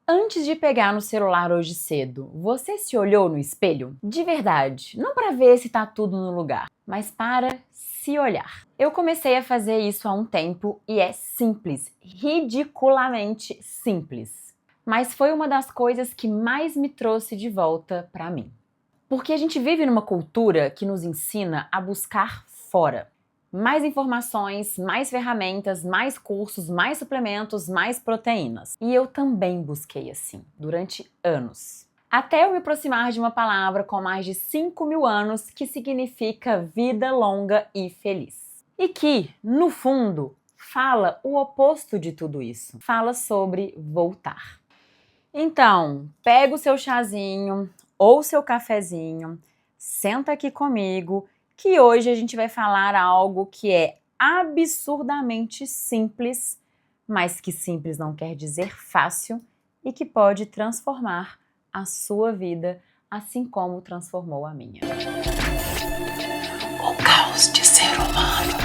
Antes de pegar no celular hoje cedo, você se olhou no espelho? De verdade, não para ver se tá tudo no lugar, mas para se olhar. Eu comecei a fazer isso há um tempo e é simples, ridiculamente simples. Mas foi uma das coisas que mais me trouxe de volta para mim. Porque a gente vive numa cultura que nos ensina a buscar fora. Mais informações, mais ferramentas, mais cursos, mais suplementos, mais proteínas. E eu também busquei assim, durante anos. Até eu me aproximar de uma palavra com mais de 5.000 anos que significa vida longa e feliz. E que, no fundo, fala o oposto de tudo isso. Fala sobre voltar. Então, pega o seu chazinho ou seu cafezinho, senta aqui comigo, que hoje a gente vai falar algo que é absurdamente simples, mas que simples não quer dizer fácil e que pode transformar a sua vida, assim como transformou a minha. O caos de ser humano.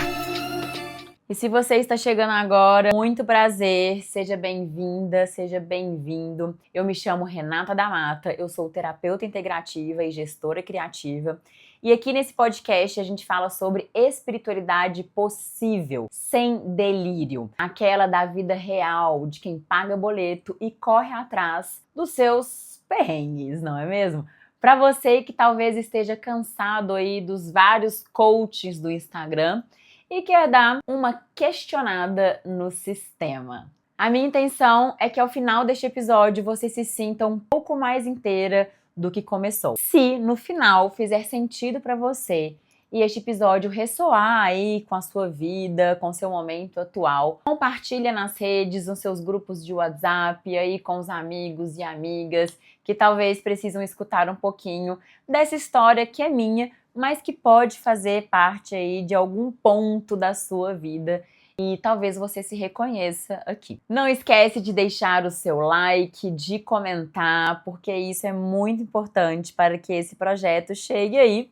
E se você está chegando agora, muito prazer, seja bem-vinda, seja bem-vindo. Eu me chamo Renata da Mata, eu sou terapeuta integrativa e gestora criativa. E aqui nesse podcast a gente fala sobre espiritualidade possível, sem delírio. Aquela da vida real, de quem paga boleto e corre atrás dos seus perrengues, não é mesmo? Para você que talvez esteja cansado aí dos vários coaches do Instagram, e quer dar uma questionada no sistema. A minha intenção é que ao final deste episódio você se sinta um pouco mais inteira do que começou. Se no final fizer sentido para você e este episódio ressoar aí com a sua vida, com o seu momento atual, compartilha nas redes, nos seus grupos de WhatsApp, aí com os amigos e amigas que talvez precisam escutar um pouquinho dessa história que é minha, mas que pode fazer parte aí de algum ponto da sua vida e talvez você se reconheça aqui. Não esquece de deixar o seu like, de comentar, porque isso é muito importante para que esse projeto chegue aí,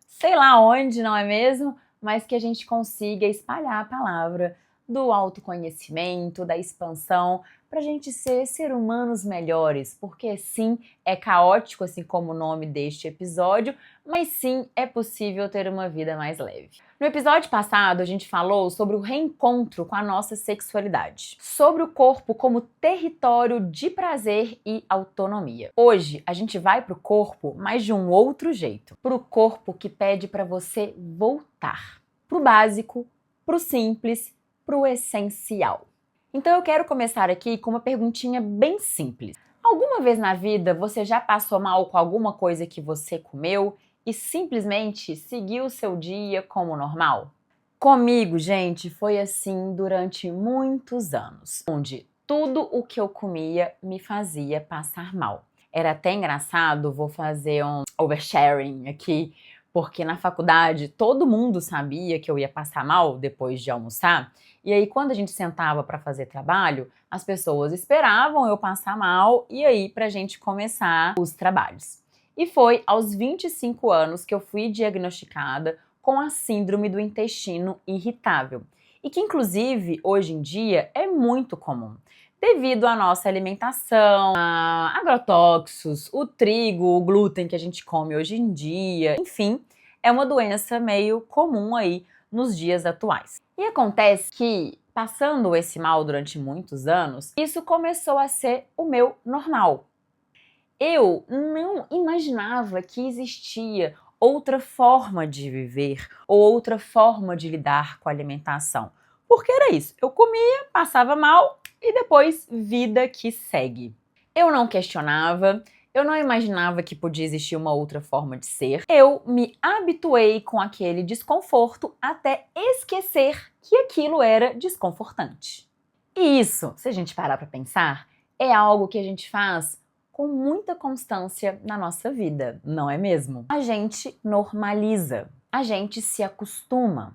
sei lá onde, não é mesmo? Mas que a gente consiga espalhar a palavra do autoconhecimento, da expansão, para a gente ser humanos melhores, porque sim, é caótico, assim como o nome deste episódio, mas sim, é possível ter uma vida mais leve. No episódio passado, a gente falou sobre o reencontro com a nossa sexualidade, sobre o corpo como território de prazer e autonomia. Hoje, a gente vai pro corpo, mas de um outro jeito, pro corpo que pede para você voltar, pro básico, pro simples, pro essencial. Então eu quero começar aqui com uma perguntinha bem simples. Alguma vez na vida você já passou mal com alguma coisa que você comeu e simplesmente seguiu o seu dia como normal? Comigo, gente, foi assim durante muitos anos, onde tudo o que eu comia me fazia passar mal. Era até engraçado, vou fazer um oversharing aqui, porque na faculdade todo mundo sabia que eu ia passar mal depois de almoçar. E aí, quando a gente sentava para fazer trabalho, as pessoas esperavam eu passar mal e aí pra gente começar os trabalhos. E foi aos 25 anos que eu fui diagnosticada com a síndrome do intestino irritável. E que, inclusive, hoje em dia é muito comum. Devido à nossa alimentação, a agrotóxicos, o trigo, o glúten que a gente come hoje em dia, enfim, é uma doença meio comum aí nos dias atuais. E acontece que, passando esse mal durante muitos anos, isso começou a ser o meu normal. Eu não imaginava que existia outra forma de viver ou outra forma de lidar com a alimentação. Porque era isso, eu comia, passava mal e depois vida que segue. Eu não questionava, eu não imaginava que podia existir uma outra forma de ser. Eu me habituei com aquele desconforto até esquecer que aquilo era desconfortante. E isso, se a gente parar para pensar, é algo que a gente faz com muita constância na nossa vida, não é mesmo? A gente normaliza, a gente se acostuma.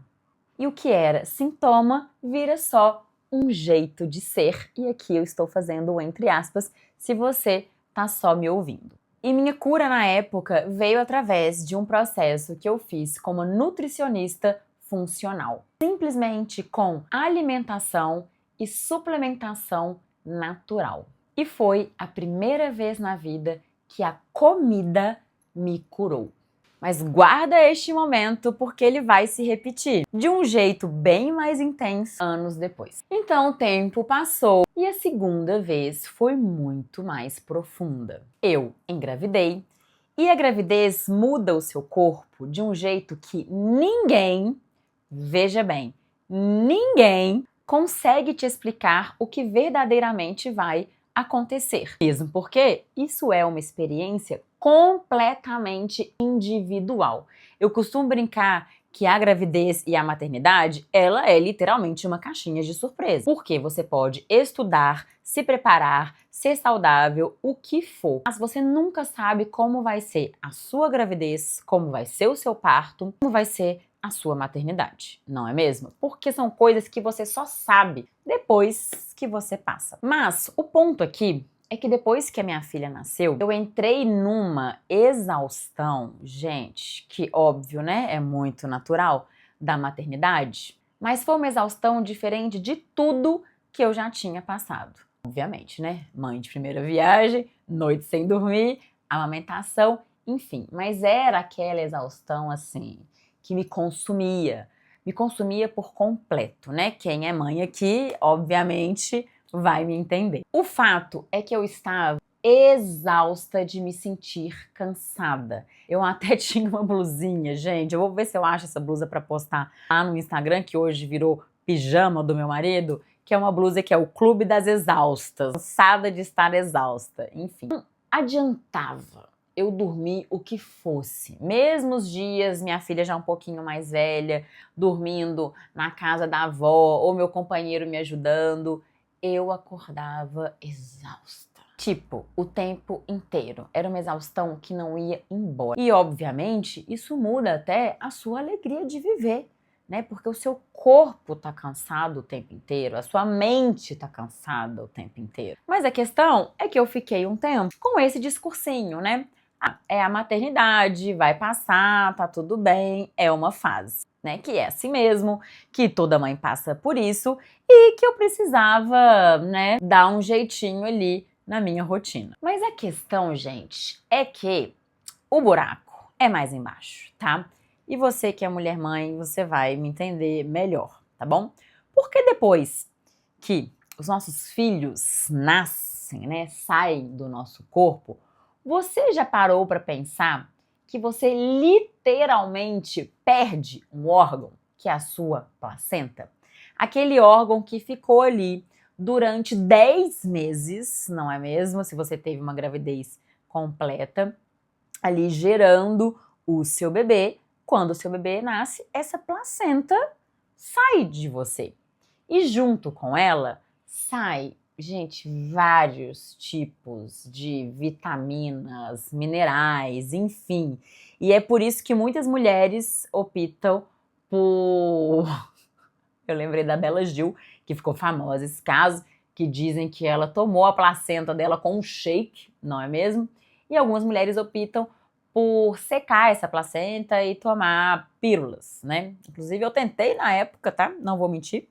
E o que era sintoma vira só um jeito de ser. E aqui eu estou fazendo entre aspas, se você tá só me ouvindo. E minha cura na época veio através de um processo que eu fiz como nutricionista funcional. Simplesmente com alimentação e suplementação natural. E foi a primeira vez na vida que a comida me curou. Mas guarda este momento porque ele vai se repetir de um jeito bem mais intenso anos depois. Então o tempo passou e a segunda vez foi muito mais profunda. Eu engravidei e a gravidez muda o seu corpo de um jeito que ninguém, veja bem, ninguém consegue te explicar o que verdadeiramente vai acontecer. Mesmo porque isso é uma experiência completamente individual. Eu costumo brincar que a gravidez e a maternidade, ela é literalmente uma caixinha de surpresa. Porque você pode estudar, se preparar, ser saudável, o que for. Mas você nunca sabe como vai ser a sua gravidez, como vai ser o seu parto, como vai ser a sua maternidade, não é mesmo? Porque são coisas que você só sabe depois que você passa. Mas o ponto aqui é que depois que a minha filha nasceu, eu entrei numa exaustão, gente, que óbvio, né, é muito natural da maternidade, mas foi uma exaustão diferente de tudo que eu já tinha passado. Obviamente, né? Mãe de primeira viagem, noite sem dormir, amamentação, enfim, mas era aquela exaustão assim que me consumia por completo, né? Quem é mãe aqui, obviamente, vai me entender. O fato é que eu estava exausta de me sentir cansada. Eu até tinha uma blusinha, gente, eu vou ver se eu acho essa blusa para postar lá no Instagram, que hoje virou pijama do meu marido, que é uma blusa que é o Clube das Exaustas, cansada de estar exausta, enfim. Não adiantava eu dormir o que fosse. Mesmo os dias, minha filha já um pouquinho mais velha, dormindo na casa da avó, ou meu companheiro me ajudando, eu acordava exausta. Tipo, o tempo inteiro. Era uma exaustão que não ia embora. E, obviamente, isso muda até a sua alegria de viver, né? Porque o seu corpo tá cansado o tempo inteiro, a sua mente tá cansada o tempo inteiro. Mas a questão é que eu fiquei um tempo com esse discursinho, né? É a maternidade, vai passar, tá tudo bem, é uma fase, né? Que é assim mesmo, que toda mãe passa por isso e que eu precisava, né, dar um jeitinho ali na minha rotina. Mas a questão, gente, é que o buraco é mais embaixo, tá? E você que é mulher mãe, você vai me entender melhor, tá bom? Porque depois que os nossos filhos nascem, né, saem do nosso corpo, você já parou para pensar que você literalmente perde um órgão, que é a sua placenta? Aquele órgão que ficou ali durante 10 meses, não é mesmo? Se você teve uma gravidez completa, ali gerando o seu bebê. Quando o seu bebê nasce, essa placenta sai de você. E junto com ela, sai, gente, vários tipos de vitaminas, minerais, enfim. E é por isso que muitas mulheres optam por... Eu lembrei da Bela Gil, que ficou famosa esse caso, que dizem que ela tomou a placenta dela com um shake, não é mesmo? E algumas mulheres optam por secar essa placenta e tomar pílulas, né? Inclusive eu tentei na época, tá? Não vou mentir,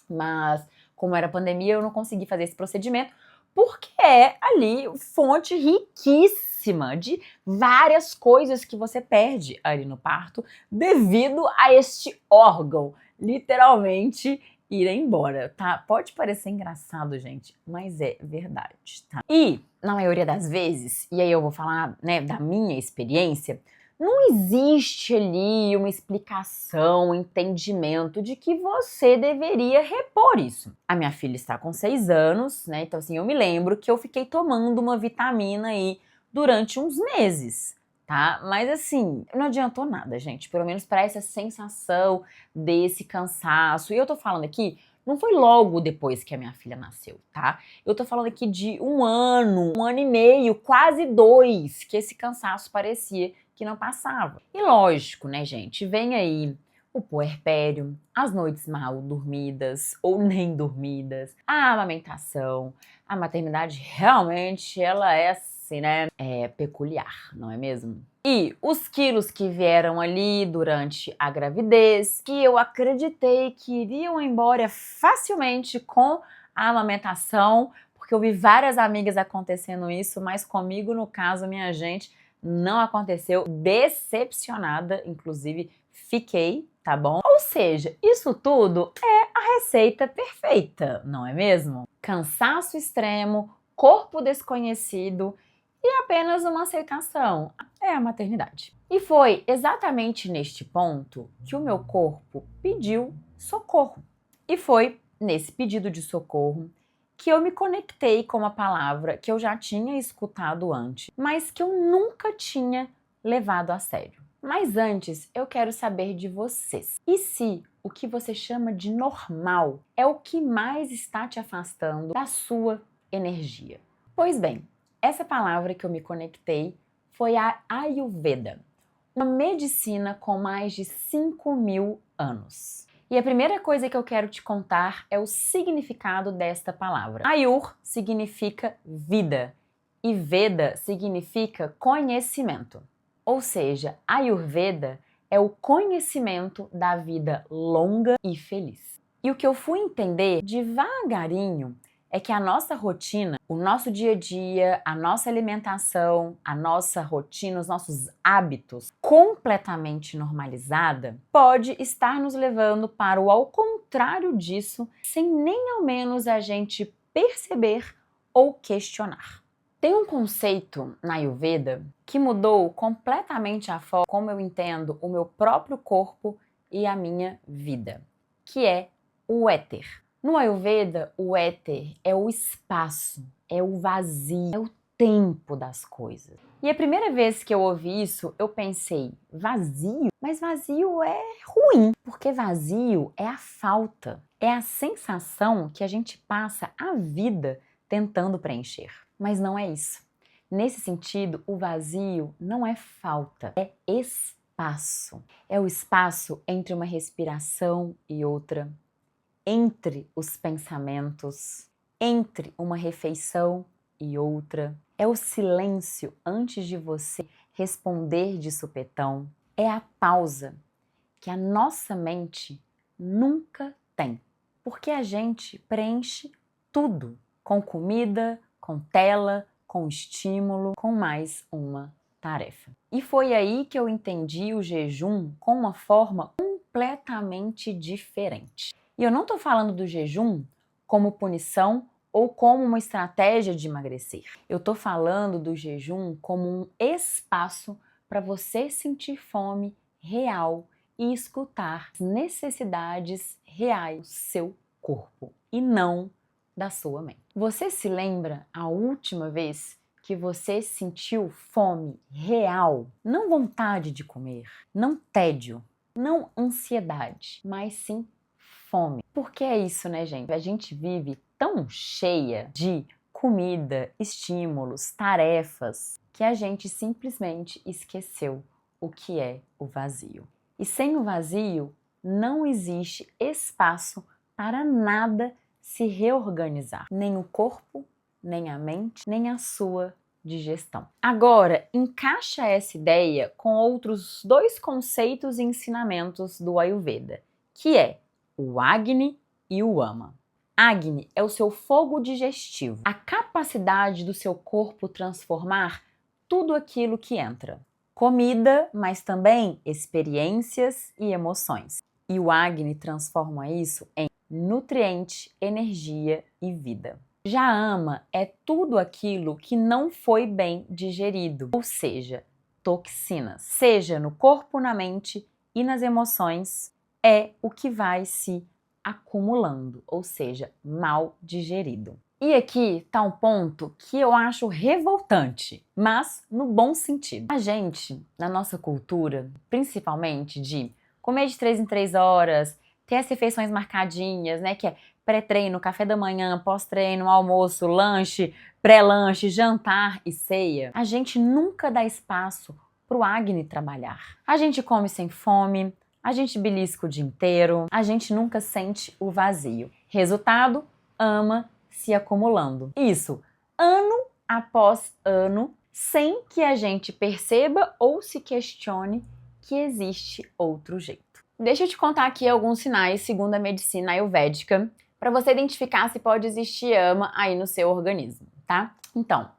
mas como era pandemia eu não consegui fazer esse procedimento, porque é ali fonte riquíssima de várias coisas que você perde ali no parto devido a este órgão literalmente ir embora, tá? Pode parecer engraçado, gente, mas é verdade, tá? E, na maioria das vezes, e aí eu vou falar, né, da minha experiência, não existe ali uma explicação, um entendimento de que você deveria repor isso. A minha filha está com 6 anos, né? Então, assim, eu me lembro que eu fiquei tomando uma vitamina aí durante uns meses, tá? Mas assim, não adiantou nada, gente. Pelo menos para essa sensação desse cansaço. E eu tô falando aqui, não foi logo depois que a minha filha nasceu, tá? Eu tô falando aqui de um ano e meio, quase 2, que esse cansaço parecia que não passava. E lógico, né, gente? Vem aí o puerpério, as noites mal dormidas ou nem dormidas, a amamentação. A maternidade realmente, ela é assim, né? É peculiar, não é mesmo? E os quilos que vieram ali durante a gravidez, que eu acreditei que iriam embora facilmente com a amamentação, porque eu vi várias amigas acontecendo isso, mas comigo, no caso, minha gente, não aconteceu. Decepcionada, inclusive, fiquei, tá bom? Ou seja, isso tudo é a receita perfeita, não é mesmo? Cansaço extremo, corpo desconhecido e apenas uma aceitação. É a maternidade. E foi exatamente neste ponto que o meu corpo pediu socorro. E foi nesse pedido de socorro que eu me conectei com uma palavra que eu já tinha escutado antes, mas que eu nunca tinha levado a sério. Mas antes, eu quero saber de vocês. E se o que você chama de normal é o que mais está te afastando da sua energia? Pois bem, essa palavra que eu me conectei foi a Ayurveda, uma medicina com mais de 5.000 anos. E a primeira coisa que eu quero te contar é o significado desta palavra. Ayur significa vida e Veda significa conhecimento. Ou seja, Ayurveda é o conhecimento da vida longa e feliz. E o que eu fui entender devagarinho é que a nossa rotina, o nosso dia a dia, a nossa alimentação, a nossa rotina, os nossos hábitos completamente normalizada pode estar nos levando para o ao contrário disso, sem nem ao menos a gente perceber ou questionar. Tem um conceito na Ayurveda que mudou completamente a forma como eu entendo o meu próprio corpo e a minha vida, que é o éter. No Ayurveda, o éter é o espaço, é o vazio, é o tempo das coisas. E a primeira vez que eu ouvi isso, eu pensei, vazio? Mas vazio é ruim, porque vazio é a falta, é a sensação que a gente passa a vida tentando preencher. Mas não é isso. Nesse sentido, o vazio não é falta, é espaço. É o espaço entre uma respiração e outra, entre os pensamentos, entre uma refeição e outra. É o silêncio antes de você responder de supetão. É a pausa que a nossa mente nunca tem, porque a gente preenche tudo com comida, com tela, com estímulo, com mais uma tarefa. E foi aí que eu entendi o jejum com uma forma completamente diferente. E eu não estou falando do jejum como punição ou como uma estratégia de emagrecer. Eu estou falando do jejum como um espaço para você sentir fome real e escutar as necessidades reais do seu corpo e não da sua mente. Você se lembra a última vez que você sentiu fome real? Não vontade de comer, não tédio, não ansiedade, mas sim fome. Porque é isso, né, gente? A gente vive tão cheia de comida, estímulos, tarefas, que a gente simplesmente esqueceu o que é o vazio. E sem o vazio, não existe espaço para nada se reorganizar. Nem o corpo, nem a mente, nem a sua digestão. Agora, encaixa essa ideia com outros dois conceitos e ensinamentos do Ayurveda, que é o Agni e o Ama. Agni é o seu fogo digestivo, a capacidade do seu corpo transformar tudo aquilo que entra. Comida, mas também experiências e emoções. E o Agni transforma isso em nutriente, energia e vida. Já Ama é tudo aquilo que não foi bem digerido, ou seja, toxinas, seja no corpo, na mente e nas emoções, é o que vai se acumulando, ou seja, mal digerido. E aqui tá um ponto que eu acho revoltante, mas no bom sentido. A gente, na nossa cultura, principalmente de comer de 3 em 3 horas, ter as refeições marcadinhas, né, que é pré-treino, café da manhã, pós-treino, almoço, lanche, pré-lanche, jantar e ceia, a gente nunca dá espaço pro Agni trabalhar. A gente come sem fome, a gente belisca o dia inteiro, a gente nunca sente o vazio. Resultado, Ama se acumulando. Isso, ano após ano, sem que a gente perceba ou se questione que existe outro jeito. Deixa eu te contar aqui alguns sinais, segundo a medicina ayurvédica, para você identificar se pode existir ama aí no seu organismo, tá? Então,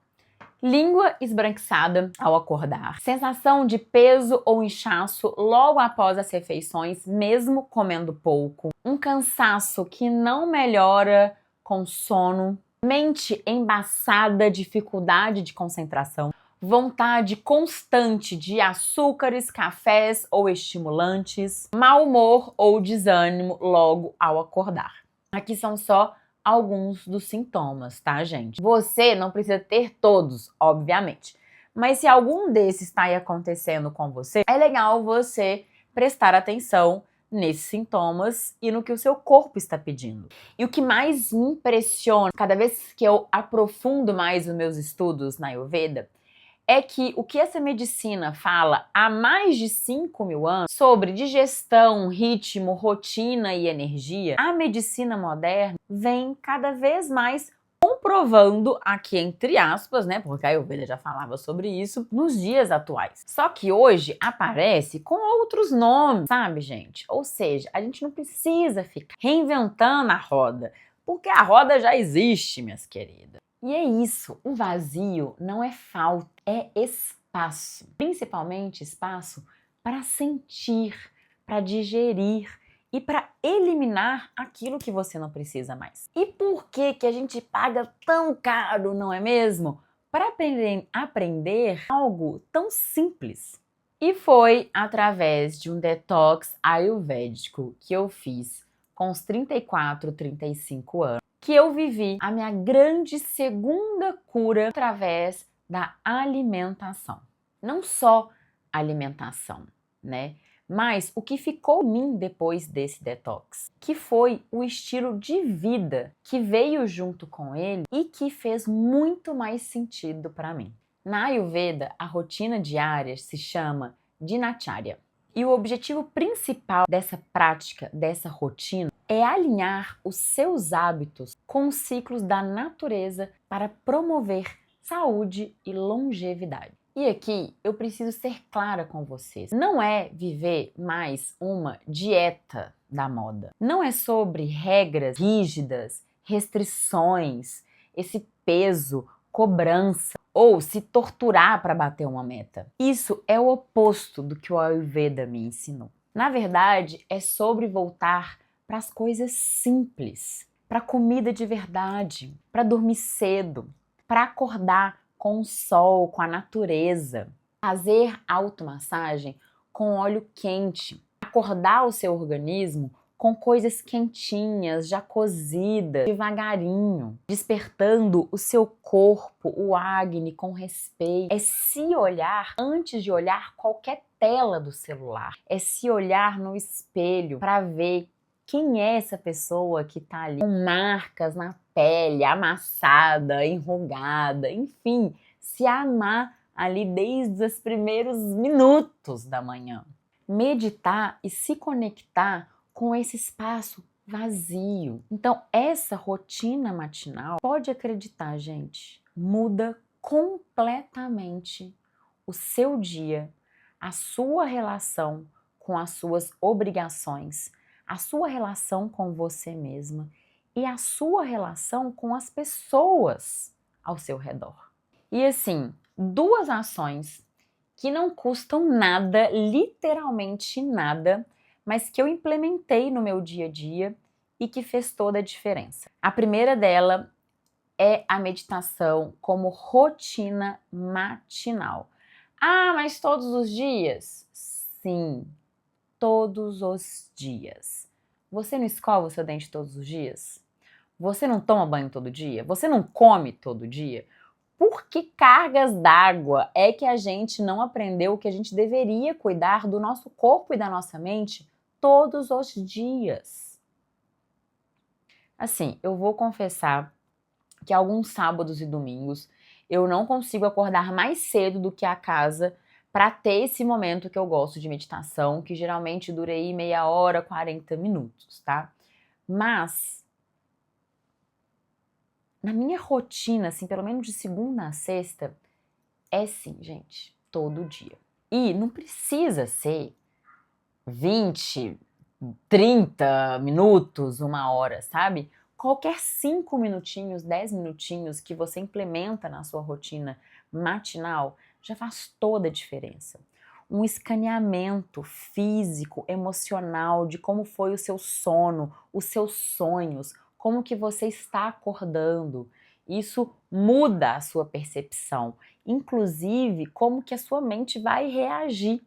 língua esbranquiçada ao acordar, sensação de peso ou inchaço logo após as refeições, mesmo comendo pouco, um cansaço que não melhora com sono, mente embaçada, dificuldade de concentração, vontade constante de açúcares, cafés ou estimulantes, mau humor ou desânimo logo ao acordar. Aqui são só alguns dos sintomas, tá, gente? Você não precisa ter todos, obviamente. Mas se algum desses está aí acontecendo com você, é legal você prestar atenção nesses sintomas e no que o seu corpo está pedindo. E o que mais me impressiona, cada vez que eu aprofundo mais os meus estudos na Ayurveda, é que o que essa medicina fala há mais de 5.000 anos sobre digestão, ritmo, rotina e energia, a medicina moderna vem cada vez mais comprovando aqui entre aspas, né, porque a Ayurveda já falava sobre isso, nos dias atuais. Só que hoje aparece com outros nomes, sabe, gente? Ou seja, a gente não precisa ficar reinventando a roda, porque a roda já existe, minhas queridas. E é isso, o vazio não é falta, é espaço. Principalmente espaço para sentir, para digerir e para eliminar aquilo que você não precisa mais. E por que que a gente paga tão caro, não é mesmo? Para aprender algo tão simples. E foi através de um detox ayurvédico que eu fiz com os 34, 35 anos, que eu vivi a minha grande segunda cura através da alimentação. Não só alimentação, né? Mas o que ficou em mim depois desse detox, que foi o estilo de vida que veio junto com ele e que fez muito mais sentido para mim. Na Ayurveda, a rotina diária se chama Dinacharya. E o objetivo principal dessa prática, dessa rotina, é alinhar os seus hábitos com os ciclos da natureza para promover saúde e longevidade. E aqui eu preciso ser clara com vocês. Não é viver mais uma dieta da moda. Não é sobre regras rígidas, restrições, esse peso, cobrança ou se torturar para bater uma meta. Isso é o oposto do que o Ayurveda me ensinou. Na verdade, é sobre voltar para as coisas simples, para comida de verdade, para dormir cedo, para acordar com o sol, com a natureza, fazer automassagem com óleo quente, acordar o seu organismo com coisas quentinhas, já cozidas, devagarinho, despertando o seu corpo, o Agni, com respeito. É se olhar antes de olhar qualquer tela do celular. É se olhar no espelho para ver quem é essa pessoa que tá ali com marcas na pele, amassada, enrugada, enfim, se amar ali desde os primeiros minutos da manhã. Meditar e se conectar com esse espaço vazio. Então, essa rotina matinal, pode acreditar, gente, muda completamente o seu dia, a sua relação com as suas obrigações, a sua relação com você mesma e a sua relação com as pessoas ao seu redor. E assim, duas ações que não custam nada, literalmente nada, mas que eu implementei no meu dia a dia e que fez toda a diferença. A primeira dela é a meditação como rotina matinal. Ah, mas todos os dias? Sim, todos os dias. Você não escova o seu dente todos os dias? Você não toma banho todo dia? Você não come todo dia? Por que cargas d'água é que a gente não aprendeu que a gente deveria cuidar do nosso corpo e da nossa mente todos os dias? Assim, eu vou confessar que alguns sábados e domingos eu não consigo acordar mais cedo do que a casa para ter esse momento que eu gosto de meditação, que geralmente dura aí meia hora, 40 minutos, tá? Mas na minha rotina, assim, pelo menos de segunda a sexta, é sim, gente, todo dia. E não precisa ser 20, 30 minutos, uma hora, sabe? qualquer 5 minutinhos, 10 minutinhos que você implementa na sua rotina matinal já faz toda a diferença. Um escaneamento físico, emocional de como foi o seu sono, os seus sonhos, como que você está acordando. Isso muda a sua percepção, inclusive como que a sua mente vai reagir.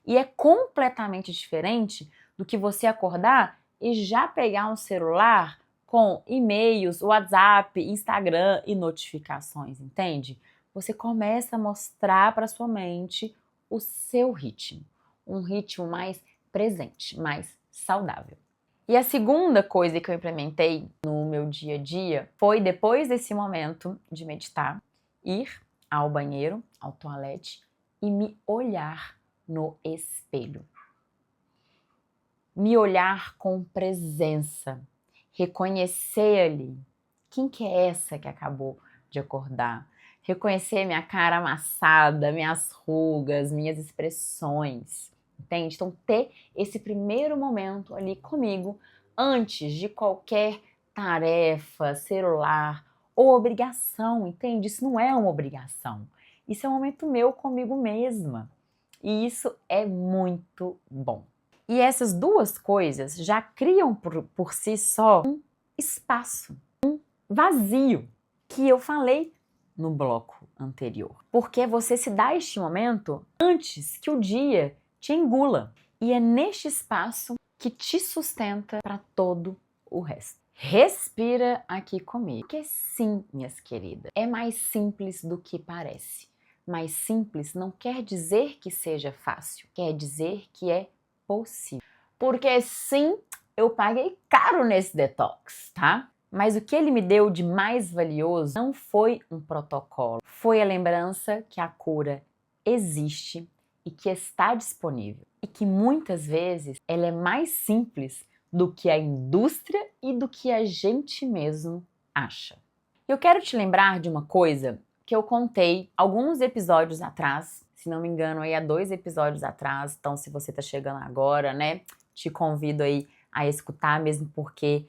E é completamente diferente do que você acordar e já pegar um celular com e-mails, WhatsApp, Instagram e notificações, entende? Você começa a mostrar para sua mente o seu ritmo, um ritmo mais presente, mais saudável. E a segunda coisa que eu implementei no meu dia a dia foi, depois desse momento de meditar, ir ao banheiro, ao toalete e me olhar no espelho. Me olhar com presença, reconhecer ali quem que é essa que acabou de acordar, reconhecer minha cara amassada, minhas rugas, minhas expressões, entende? Então ter esse primeiro momento ali comigo antes de qualquer tarefa, celular ou obrigação, entende? Isso não é uma obrigação, isso é um momento meu comigo mesma. E isso é muito bom. E essas duas coisas já criam por si só um espaço, um vazio, que eu falei no bloco anterior. Porque você se dá este momento antes que o dia te engula. E é neste espaço que te sustenta para todo o resto. Respira aqui comigo. Porque sim, minhas queridas, é mais simples do que parece. Mas simples não quer dizer que seja fácil, quer dizer que é possível. Porque sim, eu paguei caro nesse detox, tá? Mas o que ele me deu de mais valioso não foi um protocolo, foi a lembrança que a cura existe e que está disponível. E que muitas vezes ela é mais simples do que a indústria e do que a gente mesmo acha. Eu quero te lembrar de uma coisa que eu contei alguns episódios atrás, se não me engano, aí há 2 episódios atrás. Então, se você tá chegando agora, né, te convido aí a escutar, mesmo porque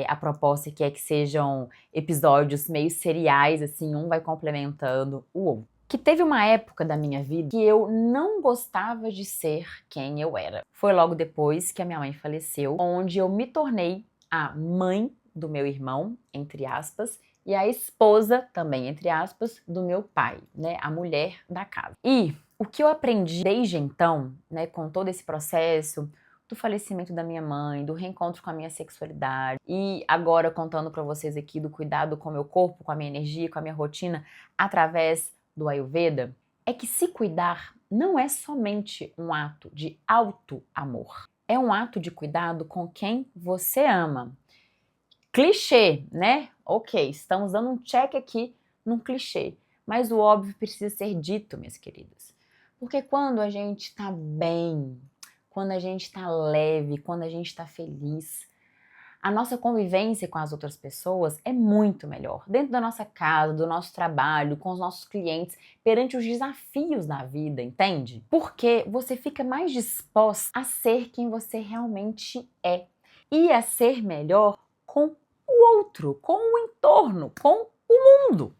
a proposta aqui é que sejam episódios meio seriais, assim, um vai complementando o outro. Que teve uma época da minha vida que eu não gostava de ser quem eu era. Foi logo depois que a minha mãe faleceu, onde eu me tornei a mãe do meu irmão, entre aspas, e a esposa, também entre aspas, do meu pai, né, a mulher da casa. E o que eu aprendi desde então, né, com todo esse processo do falecimento da minha mãe, do reencontro com a minha sexualidade e agora contando para vocês aqui do cuidado com o meu corpo, com a minha energia, com a minha rotina através do Ayurveda, é que se cuidar não é somente um ato de auto-amor. É um ato de cuidado com quem você ama. Clichê, né? Ok, estamos dando um check aqui num clichê. Mas o óbvio precisa ser dito, minhas queridas. Porque quando a gente tá bem, quando a gente tá leve, quando a gente tá feliz, a nossa convivência com as outras pessoas é muito melhor. Dentro da nossa casa, do nosso trabalho, com os nossos clientes, perante os desafios da vida, entende? Porque você fica mais disposta a ser quem você realmente é e a ser melhor com o outro, com o entorno, com o mundo,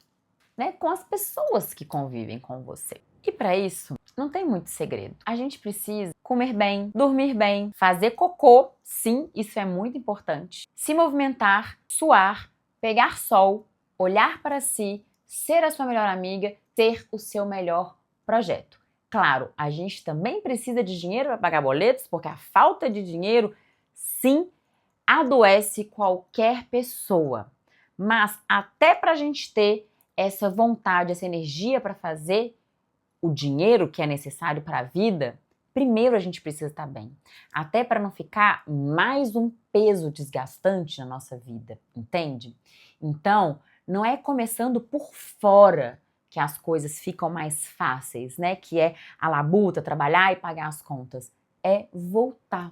né? Com as pessoas que convivem com você. E para isso, não tem muito segredo. A gente precisa comer bem, dormir bem, fazer cocô, sim, isso é muito importante. Se movimentar, suar, pegar sol, olhar para si, ser a sua melhor amiga, ser o seu melhor projeto. Claro, a gente também precisa de dinheiro para pagar boletos, porque a falta de dinheiro, sim, adoece qualquer pessoa. Mas até para a gente ter essa vontade, essa energia para fazer o dinheiro que é necessário para a vida, primeiro a gente precisa estar bem. Até para não ficar mais um peso desgastante na nossa vida, entende? Então, não é começando por fora que as coisas ficam mais fáceis, né? Que é a labuta, trabalhar e pagar as contas. É voltar,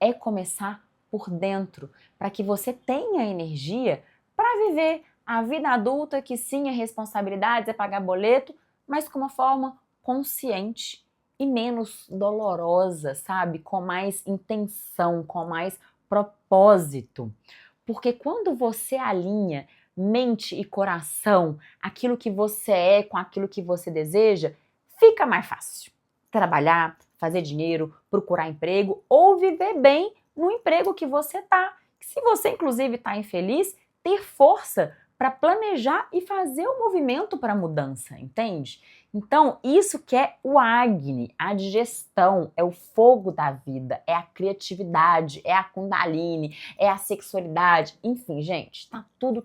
é começar por dentro, para que você tenha energia para viver a vida adulta, que sim, é responsabilidades, é pagar boleto, mas com uma forma consciente e menos dolorosa, sabe? Com mais intenção, com mais propósito. Porque quando você alinha mente e coração, aquilo que você é com aquilo que você deseja, fica mais fácil trabalhar, fazer dinheiro, procurar emprego ou viver bem no emprego que você tá. Se você, inclusive, está infeliz, ter força para planejar e fazer o movimento para a mudança, entende? Então, isso que é o Agni, a digestão, é o fogo da vida, é a criatividade, é a Kundalini, é a sexualidade, enfim, gente, tá tudo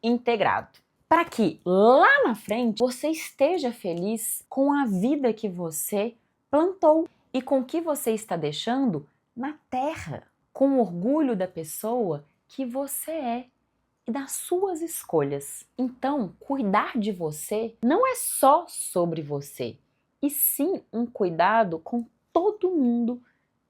integrado. Para que lá na frente você esteja feliz com a vida que você plantou e com o que você está deixando na terra, com orgulho da pessoa que você é e das suas escolhas. Então, cuidar de você não é só sobre você, e sim um cuidado com todo mundo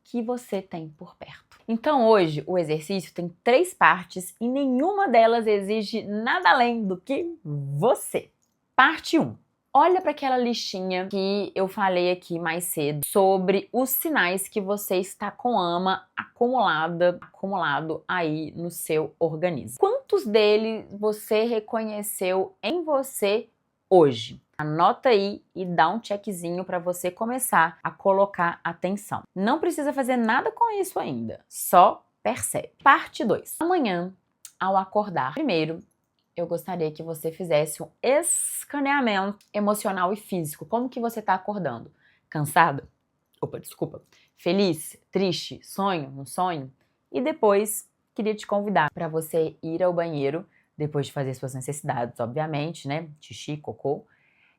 que você tem por perto. Então hoje o exercício tem 3 partes e nenhuma delas exige nada além do que você. Parte 1. Olha para aquela listinha que eu falei aqui mais cedo sobre os sinais que você está com ama acumulado aí no seu organismo. Quantos deles você reconheceu em você hoje? Anota aí e dá um checkzinho para você começar a colocar atenção. Não precisa fazer nada com isso ainda, só percebe. Parte 2. Amanhã, ao acordar, primeiro, eu gostaria que você fizesse um escaneamento emocional e físico. Como que você está acordando? Cansado? Opa, desculpa. Feliz? Triste? Sonho? Não sonho? E depois, queria te convidar para você ir ao banheiro, depois de fazer suas necessidades, obviamente, né? Xixi, cocô.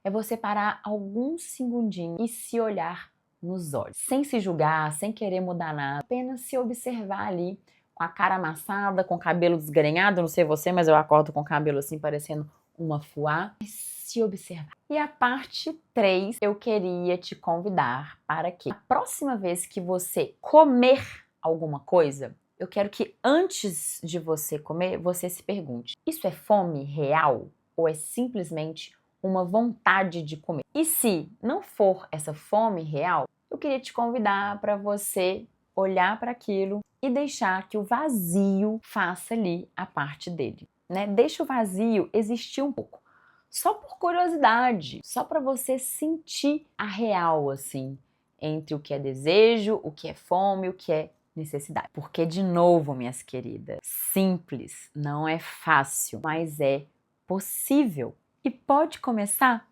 É você parar alguns segundinhos e se olhar nos olhos. Sem se julgar, sem querer mudar nada. Apenas se observar ali, com a cara amassada, com o cabelo desgrenhado. Não sei você, mas eu acordo com o cabelo assim, parecendo uma fuá. Se observar. E a parte 3, eu queria te convidar para que a próxima vez que você comer alguma coisa, eu quero que antes de você comer, você se pergunte: isso é fome real ou é simplesmente uma vontade de comer? E se não for essa fome real, eu queria te convidar para você olhar para aquilo e deixar que o vazio faça ali a parte dele, né? Deixa o vazio existir um pouco, só por curiosidade, só para você sentir a real, assim, entre o que é desejo, o que é fome, o que é necessidade. Porque, de novo, minhas queridas, simples, não é fácil, mas é possível. E pode começar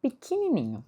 pequenininho.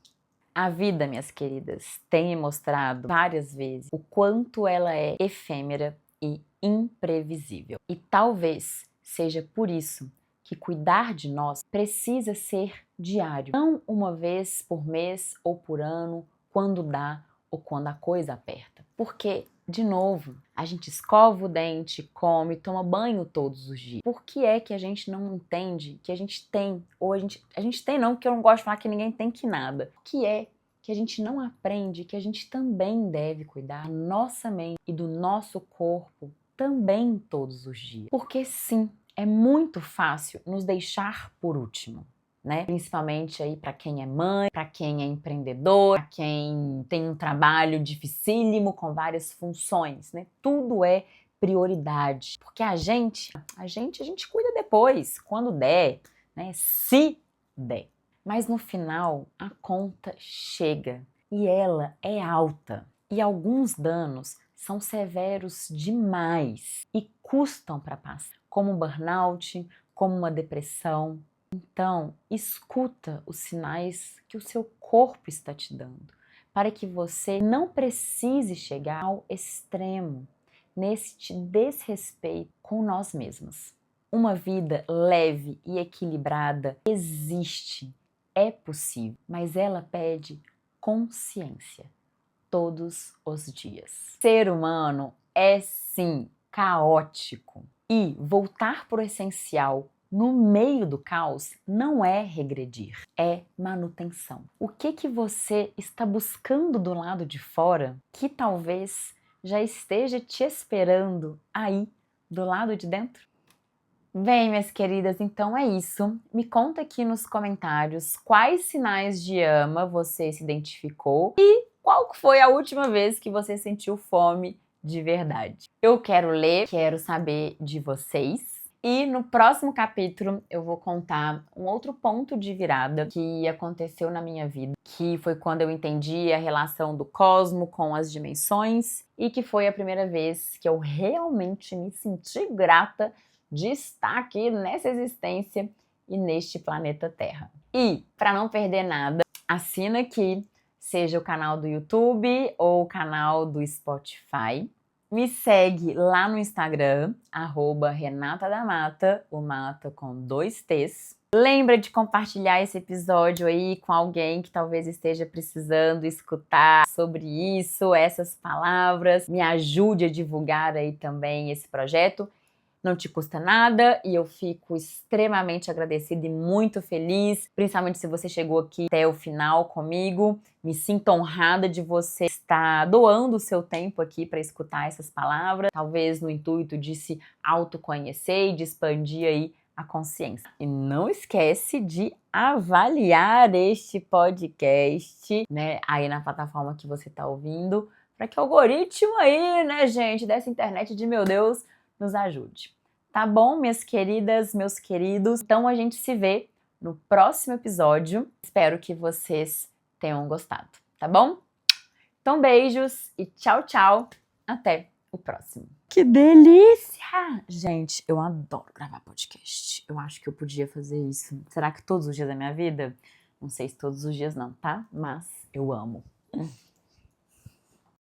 A vida, minhas queridas, tem me mostrado várias vezes o quanto ela é efêmera e imprevisível. E talvez seja por isso que cuidar de nós precisa ser diário, não uma vez por mês ou por ano, quando dá ou quando a coisa aperta. Porque, de novo, a gente escova o dente, come, toma banho todos os dias. Por que é que a gente não entende que a gente tem, ou a gente tem não, porque eu não gosto de falar que ninguém tem que nada. O que é que a gente não aprende que a gente também deve cuidar da nossa mente e do nosso corpo também todos os dias? Porque sim, é muito fácil nos deixar por último, né? Principalmente aí para quem é mãe, para quem é empreendedor, para quem tem um trabalho dificílimo com várias funções, né? Tudo é prioridade, porque a gente cuida depois, quando der, né? Se der. Mas no final a conta chega e ela é alta e alguns danos são severos demais e custam para passar, como um burnout, como uma depressão. Então, escuta os sinais que o seu corpo está te dando, para que você não precise chegar ao extremo neste desrespeito com nós mesmos. Uma vida leve e equilibrada existe, é possível, mas ela pede consciência todos os dias. Ser humano é sim caótico e voltar para o essencial no meio do caos não é regredir, é manutenção. O que você está buscando do lado de fora que talvez já esteja te esperando aí do lado de dentro? Bem, minhas queridas, então é isso. Me conta aqui nos comentários quais sinais de ama você se identificou e qual foi a última vez que você sentiu fome de verdade. Eu quero ler, quero saber de vocês. E no próximo capítulo eu vou contar um outro ponto de virada que aconteceu na minha vida, que foi quando eu entendi a relação do cosmo com as dimensões e que foi a primeira vez que eu realmente me senti grata de estar aqui nessa existência e neste planeta Terra. E, para não perder nada, assina aqui, seja o canal do YouTube ou o canal do Spotify. Me segue lá no Instagram, @RenataDaMata, o Mata com 2 T's. Lembra de compartilhar esse episódio aí com alguém que talvez esteja precisando escutar sobre isso, essas palavras. Me ajude a divulgar aí também esse projeto. Não te custa nada e eu fico extremamente agradecida e muito feliz, principalmente se você chegou aqui até o final comigo. Me sinto honrada de você estar doando o seu tempo aqui para escutar essas palavras, talvez no intuito de se autoconhecer e de expandir aí a consciência. E não esquece de avaliar este podcast, né, aí na plataforma que você está ouvindo, para que o algoritmo aí, né, gente, dessa internet de meu Deus, nos ajude. Tá bom, minhas queridas, meus queridos? Então a gente se vê no próximo episódio. Espero que vocês tenham gostado, tá bom? Então beijos e tchau, tchau. Até o próximo. Que delícia! Gente, eu adoro gravar podcast. Eu acho que eu podia fazer isso. Será que todos os dias da minha vida? Não sei se todos os dias não, tá? Mas eu amo.